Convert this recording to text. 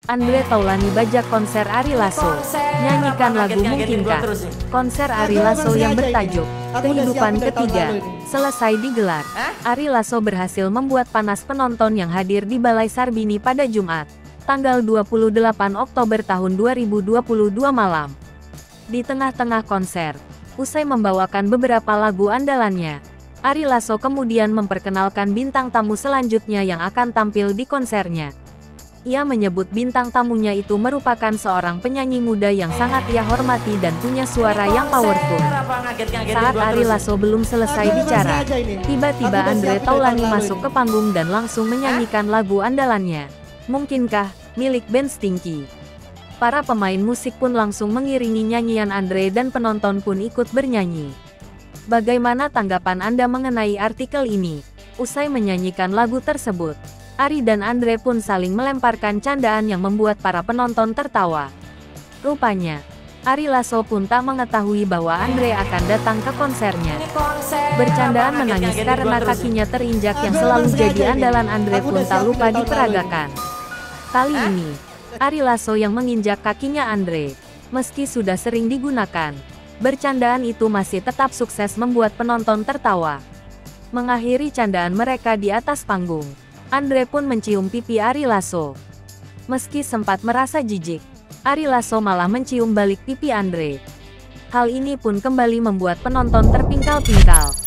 Andre Taulany bajak konser Ari Lasso. Nyanyikan lagu Mungkinkah. Konser Ari Lasso yang bertajuk Kehidupan Ketiga selesai digelar. Ari Lasso berhasil membuat panas penonton yang hadir di Balai Sarbini pada Jumat, tanggal 28 Oktober tahun 2022 malam. Di tengah-tengah konser, usai membawakan beberapa lagu andalannya, Ari Lasso kemudian memperkenalkan bintang tamu selanjutnya yang akan tampil di konsernya. Ia menyebut bintang tamunya itu merupakan seorang penyanyi muda yang sangat ia hormati dan punya suara yang powerful. Saat Ari Lasso belum selesai bicara, tiba-tiba Andre Taulany masuk ke panggung dan langsung menyanyikan lagu andalannya, Mungkinkah, milik band Stinky. Para pemain musik pun langsung mengiringi nyanyian Andre dan penonton pun ikut bernyanyi. Bagaimana tanggapan Anda mengenai artikel ini? Usai menyanyikan lagu tersebut, Ari dan Andre pun saling melemparkan candaan yang membuat para penonton tertawa. Rupanya, Ari Lasso pun tak mengetahui bahwa Andre akan datang ke konsernya. Bercandaan menangis karena kakinya terinjak yang selalu jadi andalan Andre pun tak lupa diperagakan. Kali ini, Ari Lasso yang menginjak kakinya Andre. Meski sudah sering digunakan, bercandaan itu masih tetap sukses membuat penonton tertawa. Mengakhiri candaan mereka di atas panggung, Andre pun mencium pipi Ari Lasso. Meski sempat merasa jijik, Ari Lasso malah mencium balik pipi Andre. Hal ini pun kembali membuat penonton terpingkal-pingkal.